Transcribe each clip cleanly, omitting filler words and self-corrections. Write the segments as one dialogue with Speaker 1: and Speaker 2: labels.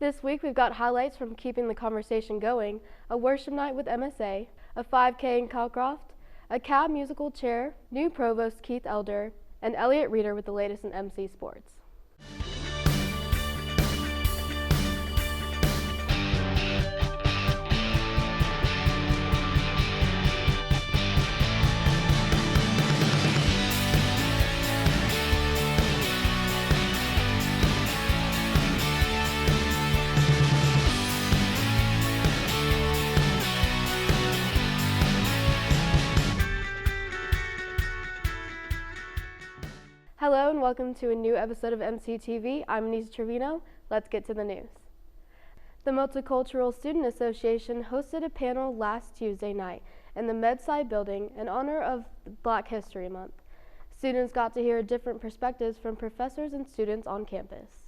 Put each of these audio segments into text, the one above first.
Speaker 1: This week we've got highlights from keeping the conversation going, a worship night with MSA, a 5K in Calcroft, a CAB musical chair, new provost Keith Elder, and Elliot Reeder with the latest in MC sports. Hello and welcome to a new episode of MCTV. I'm Nisa Trevino. Let's get to the news. The Multicultural Student Association hosted a panel last Tuesday night in the MedSci building in honor of Black History Month. Students got to hear different perspectives from professors and students on campus.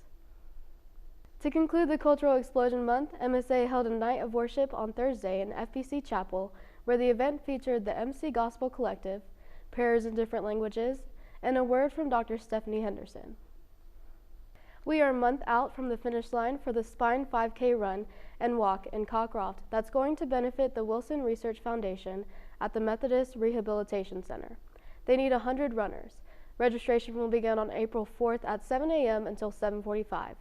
Speaker 1: To conclude the Cultural Explosion Month, MSA held a night of worship on Thursday in FBC Chapel, where the event featured the MC Gospel Collective, prayers in different languages, and a word from Dr. Stephanie Henderson. We are a month out from the finish line for the Spine 5K run and walk in Calcroft that's going to benefit the Wilson Research Foundation at the Methodist Rehabilitation Center. They need 100 runners. Registration will begin on April 4th at 7 a.m. until 7:45.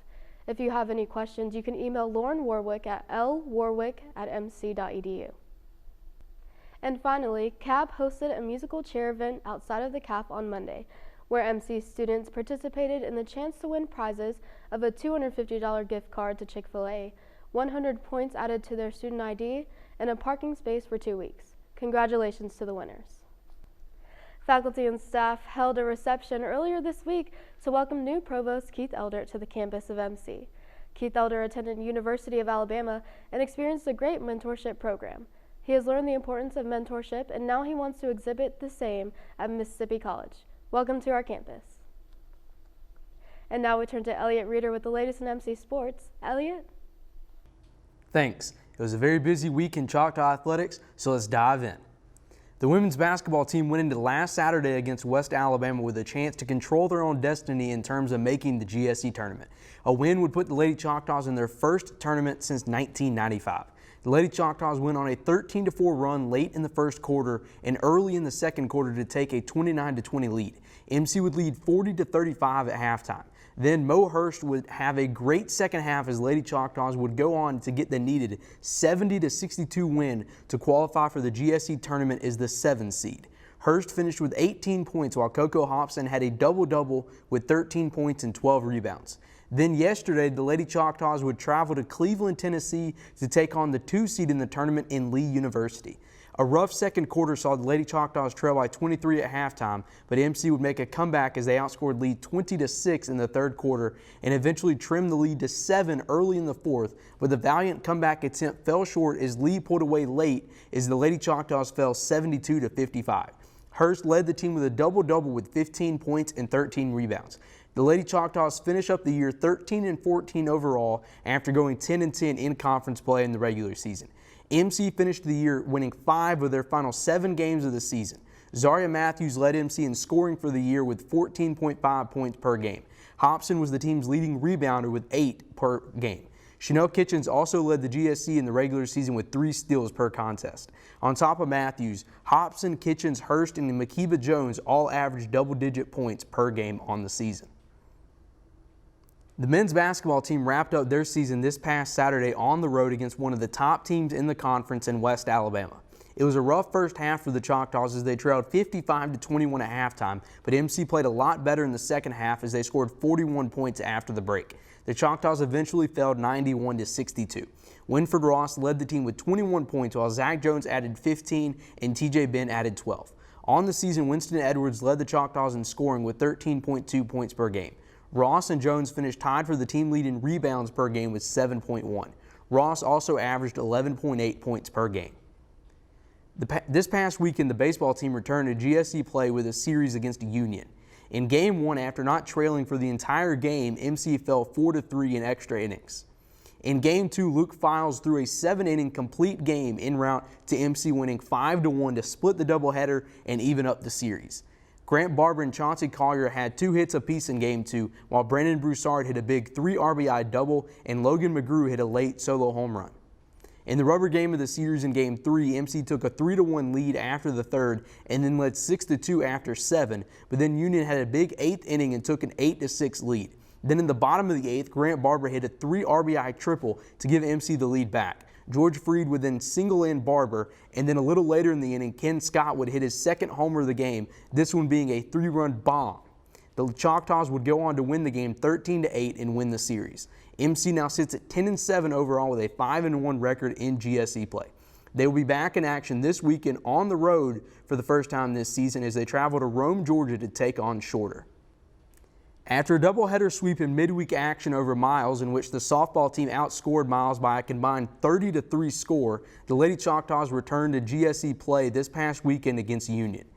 Speaker 1: If you have any questions, you can email Lauren Warwick at lwarwick@mc.edu. And finally, CAB hosted a musical chair event outside of the CAF on Monday, where MC students participated in the chance to win prizes of a $250 gift card to Chick-fil-A, 100 points added to their student ID, and a parking space for 2 weeks. Congratulations to the winners. Faculty and staff held a reception earlier this week to welcome new Provost Keith Elder to the campus of MC. Keith Elder attended University of Alabama and experienced a great mentorship program. He has learned the importance of mentorship, and now he wants to exhibit the same at Mississippi College. Welcome to our campus. And now we turn to Elliot Reeder with the latest in MC sports. Elliot?
Speaker 2: Thanks. It was a very busy week in Choctaw athletics, so let's dive in. The women's basketball team went into last Saturday against West Alabama with a chance to control their own destiny in terms of making the GSE tournament. A win would put the Lady Choctaws in their first tournament since 1995. The Lady Choctaws went on a 13-4 run late in the first quarter and early in the second quarter to take a 29-20 lead. MC would lead 40-35 at halftime. Then Mo Hurst would have a great second half as Lady Choctaws would go on to get the needed 70-62 win to qualify for the GSE tournament as the 7th seed. Hurst finished with 18 points while Coco Hobson had a double-double with 13 points and 12 rebounds. Then yesterday, the Lady Choctaws would travel to Cleveland, Tennessee to take on the 2 seed in the tournament in Lee University. A rough second quarter saw the Lady Choctaws trail by 23 at halftime, but MC would make a comeback as they outscored Lee 20-6 in the third quarter and eventually trimmed the lead to 7 early in the fourth, but the valiant comeback attempt fell short as Lee pulled away late as the Lady Choctaws fell 72-55. Hurst led the team with a double-double with 15 points and 13 rebounds. The Lady Choctaws finish up the year 13-14 overall after going 10-10 in conference play in the regular season. MC finished the year winning 5 of their final 7 games of the season. Zaria Matthews led MC in scoring for the year with 14.5 points per game. Hobson was the team's leading rebounder with 8 per game. Chanel Kitchens also led the GSC in the regular season with 3 steals per contest. On top of Matthews, Hobson, Kitchens, Hurst, and Makiba Jones all averaged double-digit points per game on the season. The men's basketball team wrapped up their season this past Saturday on the road against one of the top teams in the conference in West Alabama. It was a rough first half for the Choctaws as they trailed 55-21 at halftime, but MC played a lot better in the second half as they scored 41 points after the break. The Choctaws eventually fell 91-62. Winford Ross led the team with 21 points while Zach Jones added 15 and TJ Ben added 12. On the season, Winston Edwards led the Choctaws in scoring with 13.2 points per game. Ross and Jones finished tied for the team lead in rebounds per game with 7.1. Ross also averaged 11.8 points per game. This past weekend, the baseball team returned to GSC play with a series against Union. In Game 1, after not trailing for the entire game, MC fell 4-3 in extra innings. In Game 2, Luke Files threw a 7-inning complete game en route to MC winning 5-1 to split the doubleheader and even up the series. Grant Barber and Chauncey Collier had 2 hits apiece in Game 2, while Brandon Broussard hit a big 3 RBI double and Logan McGrew hit a late solo home run. In the rubber game of the series in Game 3, MC took a 3-1 lead after the third and then led 6-2 after 7, but then Union had a big 8th inning and took an 8-6 lead. Then in the bottom of the 8th, Grant Barber hit a 3 RBI triple to give MC the lead back. George Freed would then single in Barber, and then a little later in the inning, Ken Scott would hit his 2nd homer of the game, this one being a 3-run bomb. The Choctaws would go on to win the game 13-8 and win the series. MC now sits at 10-7 overall with a 5-1 record in GSE play. They will be back in action this weekend on the road for the first time this season as they travel to Rome, Georgia to take on Shorter. After a doubleheader sweep in midweek action over Miles, in which the softball team outscored Miles by a combined 30-3 score, the Lady Choctaws returned to GSE play this past weekend against Union.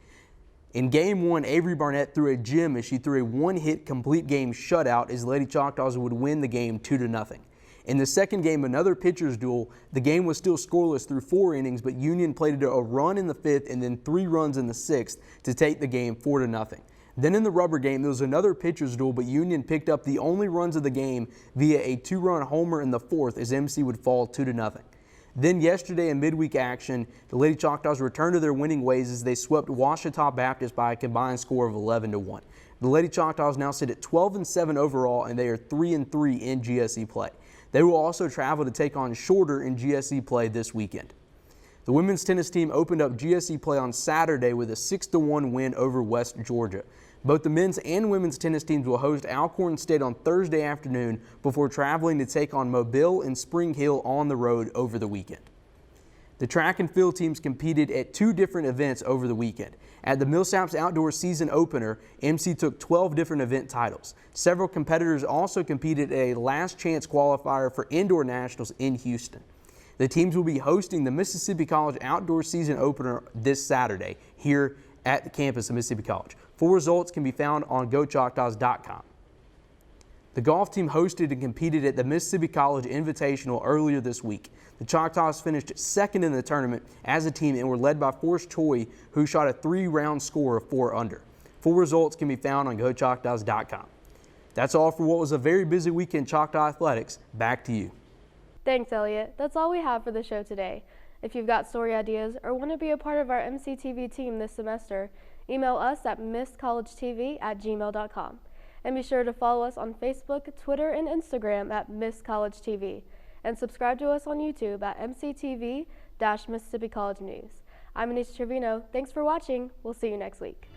Speaker 2: In Game 1, Avery Barnett threw a gem as she threw a 1-hit complete game shutout as the Lady Choctaws would win the game 2-0. In the second game, another pitcher's duel, the game was still scoreless through 4 innings, but Union played a run in the 5th and then 3 runs in the 6th to take the game 4-0. Then in the rubber game, there was another pitcher's duel, but Union picked up the only runs of the game via a 2-run homer in the 4th as MC would fall 2-0. Then yesterday in midweek action, the Lady Choctaws returned to their winning ways as they swept Ouachita Baptist by a combined score of 11-1. The Lady Choctaws now sit at 12-7 overall, and they are 3-3 in GSE play. They will also travel to take on Shorter in GSE play this weekend. The women's tennis team opened up GSE play on Saturday with a 6-1 win over West Georgia. Both the men's and women's tennis teams will host Alcorn State on Thursday afternoon before traveling to take on Mobile and Spring Hill on the road over the weekend. The track and field teams competed at 2 different events over the weekend. At the Millsaps Outdoor Season Opener, MC took 12 different event titles. Several competitors also competed at a last chance qualifier for Indoor Nationals in Houston. The teams will be hosting the Mississippi College Outdoor Season Opener this Saturday here at the campus of Mississippi College. Full results can be found on GoChoctaws.com. The golf team hosted and competed at the Mississippi College Invitational earlier this week. The Choctaws finished 2nd in the tournament as a team and were led by Forrest Choi, who shot a 3-round score of 4 under. Full results can be found on GoChoctaws.com. That's all for what was a very busy week in Choctaw athletics. Back to you.
Speaker 1: Thanks, Elliot. That's all we have for the show today. If you've got story ideas or want to be a part of our MCTV team this semester, email us at misscollegetv@gmail.com. And be sure to follow us on Facebook, Twitter, and Instagram at Miss College TV. And subscribe to us on YouTube at MCTV-Mississippi College News. I'm Anissa Trevino. Thanks for watching. We'll see you next week.